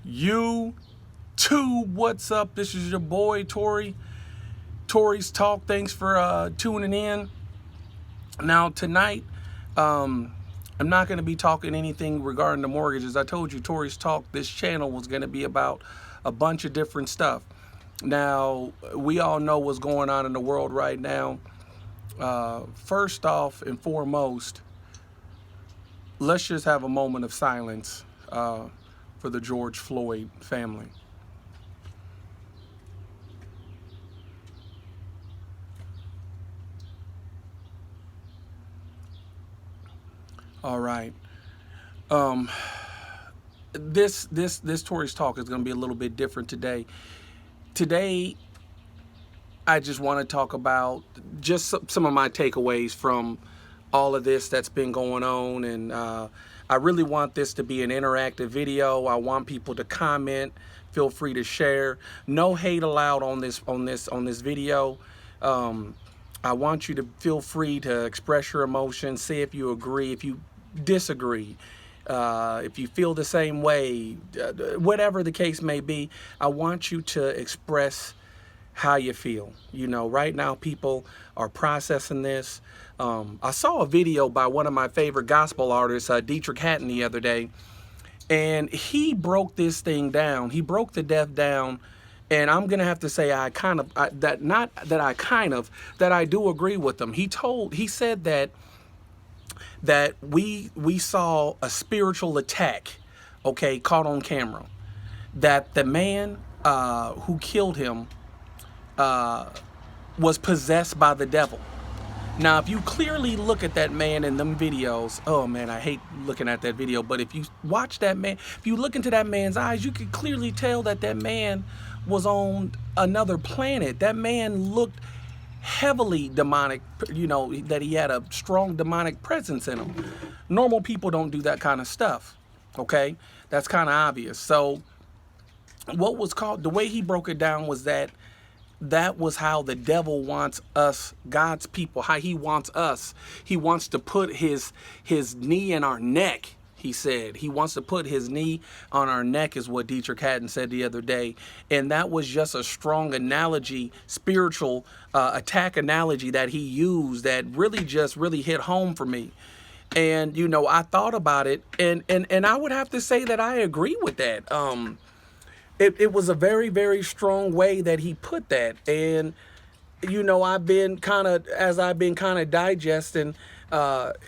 You too, what's up? This is your boy Tori. Tori's Talk. Thanks for tuning in. Now tonight, I'm not going to be talking anything regarding the mortgages. I told you Tori's Talk, this channel was going to be about a bunch of different stuff. Now, we all know what's going on in the world right now. First off and foremost, let's just have a moment of silence for the George Floyd family. All right. This Tori's Talk is going to be a little bit different today. Today, I just want to talk about just some of my takeaways from all of this that's been going on, and I really want this to be an interactive video. I want people to comment. Feel free to share. No hate allowed on this video. I want you to feel free to express your emotions. Say if you agree, if you disagree, if you feel the same way, whatever the case may be. I want you to express how you feel. You know, right now people are processing this. I saw a video by one of my favorite gospel artists, Detrick Haddon, the other day, and he broke this thing down. He broke the death down, and I'm gonna have to say that I do agree with him. He said that we saw a spiritual attack, okay, caught on camera. That the man who killed him was possessed by the devil. Now, if you clearly look at that man in them videos, oh man, I hate looking at that video, but if you watch that man, if you look into that man's eyes, you could clearly tell that that man was on another planet. That man looked heavily demonic, you know, that he had a strong demonic presence in him. Normal people don't do that kind of stuff, okay? That's kind of obvious. So what was called, the way he broke it down was that was how the devil wants us, God's people, how he wants us. He wants to put his knee in our neck, he said. He wants to put his knee on our neck is what Detrick Haddon said the other day. And that was just a strong analogy, spiritual attack analogy that he used that really hit home for me. And, you know, I thought about it, and I would have to say that I agree with that. It was a very, very strong way that he put that. And, you know, as I've been kind of digesting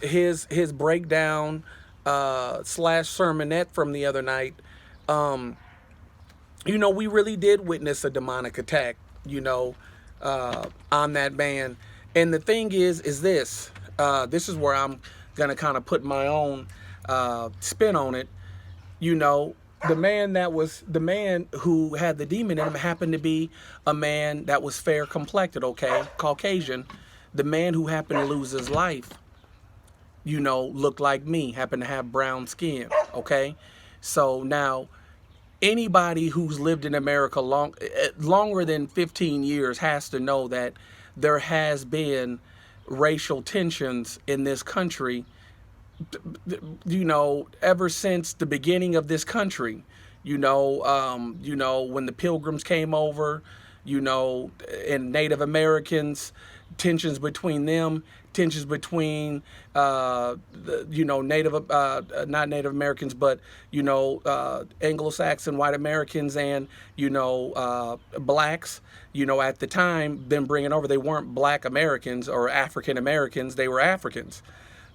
his breakdown / sermonette from the other night, you know, we really did witness a demonic attack, you know, on that man. And the thing is this is where I'm going to kind of put my own spin on it. You know, the man who had the demon in him happened to be a man that was fair complected, okay, Caucasian. The man who happened to lose his life, you know, looked like me, happened to have brown skin, okay? So now, anybody who's lived in America longer than 15 years has to know that there has been racial tensions in this country, you know, ever since the beginning of this country. You know, when the Pilgrims came over, you know, and Native Americans, tensions between them, tensions between, you know, not Native Americans, but, you know, Anglo-Saxon white Americans and, you know, blacks, you know, at the time, them bringing over, they weren't black Americans or African Americans, they were Africans.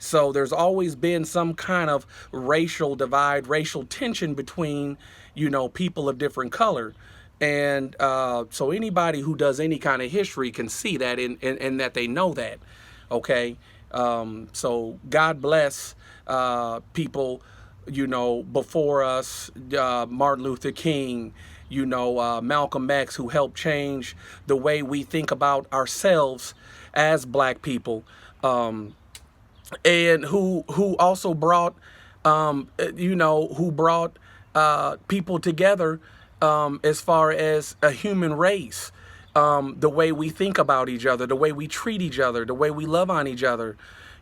So there's always been some kind of racial divide, racial tension between, you know, people of different color. And so anybody who does any kind of history can see that and that they know that, okay? So God bless people, you know, before us, Martin Luther King, you know, Malcolm X, who helped change the way we think about ourselves as black people. And who also brought, you know, who brought people together as far as a human race, the way we think about each other, the way we treat each other, the way we love on each other.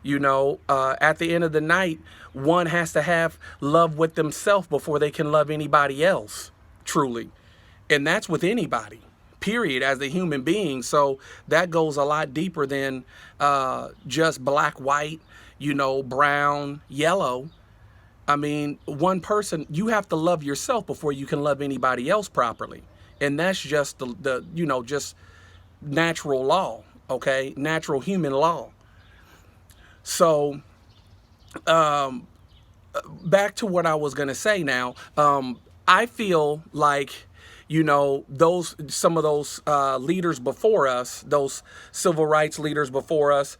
At the end of the night, one has to have love with themselves before they can love anybody else, truly. And that's with anybody, period, as a human being. So that goes a lot deeper than just black, white, brown, yellow. I mean, one person, you have to love yourself before you can love anybody else properly. And that's just just natural law, okay? Natural human law. So, back to what I was going to say now. I feel like, some of those leaders before us, those civil rights leaders before us,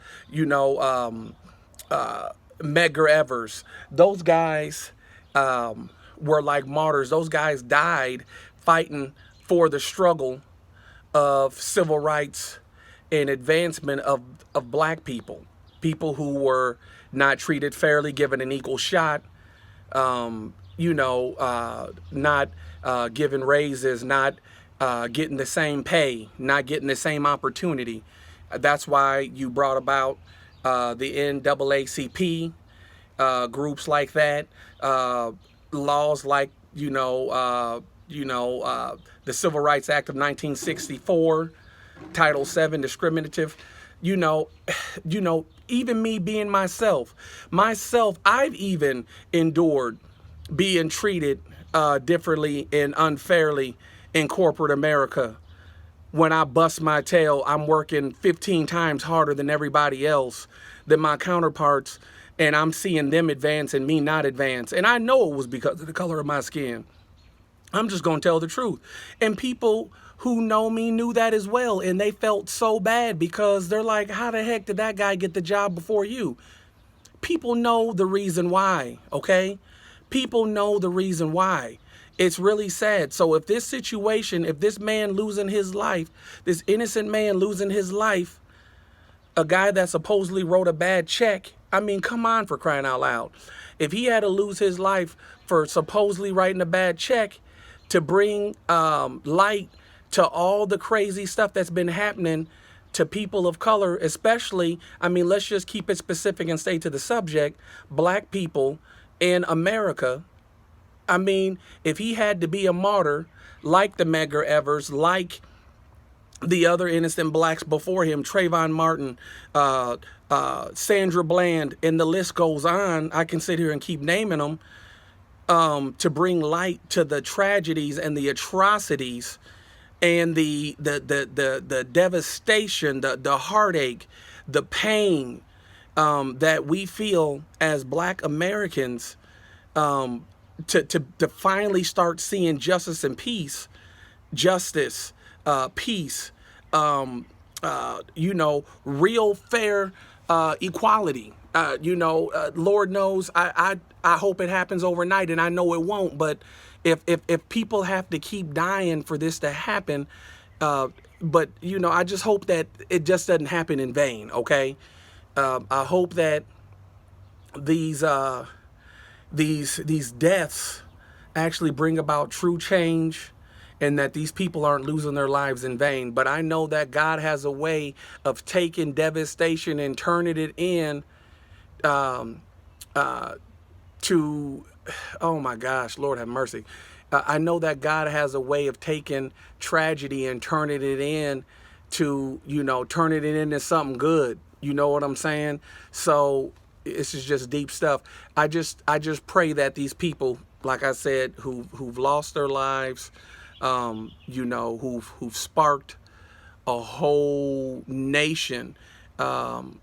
Medgar Evers, those guys were like martyrs. Those guys died fighting for the struggle of civil rights and advancement of black people who were not treated fairly, given an equal shot, not given raises, not getting the same pay, not getting the same opportunity. That's why you brought about the NAACP, groups like that, laws like the Civil Rights Act of 1964, Title VII, discriminative. Even me being myself, I've even endured being treated differently and unfairly in corporate America. When I bust my tail, I'm working 15 times harder than everybody else, than my counterparts, and I'm seeing them advance and me not advance. And I know it was because of the color of my skin. I'm just going to tell the truth. And people who know me knew that as well, and they felt so bad because they're like, how the heck did that guy get the job before you? People know the reason why, okay? People know the reason why. It's really sad. So if this situation, if this man losing his life, this innocent man losing his life, a guy that supposedly wrote a bad check, I mean, come on, for crying out loud. If he had to lose his life for supposedly writing a bad check to bring light to all the crazy stuff that's been happening to people of color, especially, I mean, let's just keep it specific and stay to the subject, black people in America. I mean, if he had to be a martyr, like the Medgar Evers, like the other innocent blacks before him, Trayvon Martin, Sandra Bland, and the list goes on, I can sit here and keep naming them, to bring light to the tragedies and the atrocities and the devastation, the heartache, the pain that we feel as black Americans, to finally start seeing justice and peace, peace, real fair equality. Lord knows, I hope it happens overnight, and I know it won't. But if people have to keep dying for this to happen, but I just hope that it just doesn't happen in vain. Okay, I hope that these deaths actually bring about true change, and that these people aren't losing their lives in vain. But I know that God has a way of taking devastation and turning it in to, oh my gosh, Lord have mercy. I know that God has a way of taking tragedy and turning it in to, turning it into something good. You know what I'm saying? So this is just deep stuff. I just pray that these people, like I said, who've lost their lives, who've sparked a whole nation of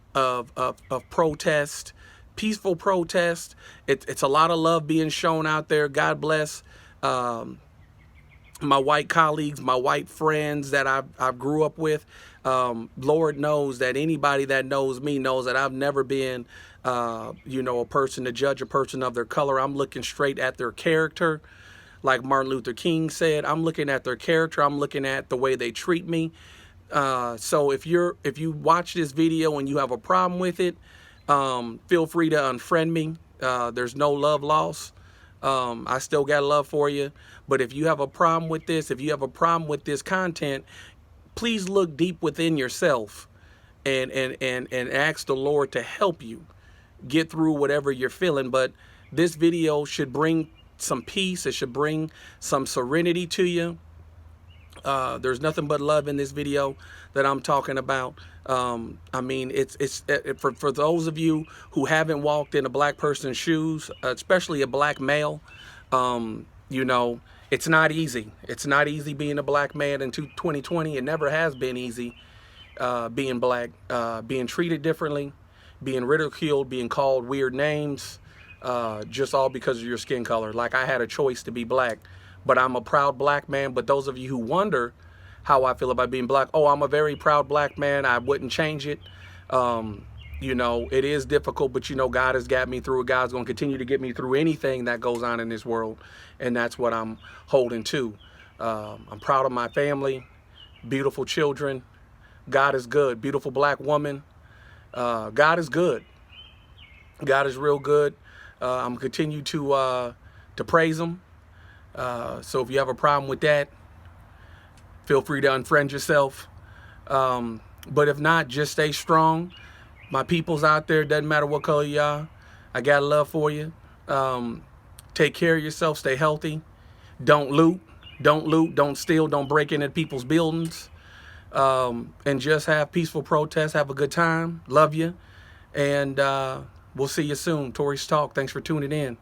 protest, peaceful protest. It's a lot of love being shown out there. God bless my white colleagues, my white friends that I grew up with. Lord knows that anybody that knows me knows that I've never been, a person to judge a person of their color. I'm looking straight at their character. Like Martin Luther King said, I'm looking at their character. I'm looking at the way they treat me. So if you watch this video and you have a problem with it, feel free to unfriend me. There's no love lost. I still got love for you. But if you have a problem with this, if you have a problem with this content, please look deep within yourself and ask the Lord to help you. get through whatever you're feeling. But this video should bring some peace. It should bring some serenity to you. There's nothing but love in this video that I'm talking about. I mean, for those of you who haven't walked in a black person's shoes, especially a black male, you know, it's not easy. It's not easy being a black man in 2020. It never has been easy being black, being treated differently, being ridiculed, being called weird names, just all because of your skin color. Like, I had a choice to be black, but I'm a proud black man. But those of you who wonder how I feel about being black, oh, I'm a very proud black man. I wouldn't change it. You know, it is difficult, but you know, God has got me through it. God's going to continue to get me through anything that goes on in this world. And that's what I'm holding to. I'm proud of my family, beautiful children. God is good. Beautiful black woman. God is good. God is real good. I'm continue to praise him. So if you have a problem with that, feel free to unfriend yourself. But if not, just stay strong. My peoples out there, doesn't matter what color you are, I got love for you. Take care of yourself. Stay healthy. Don't loot. Don't steal. Don't break into people's buildings. And just have peaceful protests. Have a good time. Love you. And we'll see you soon. Tory's Talk. Thanks for tuning in.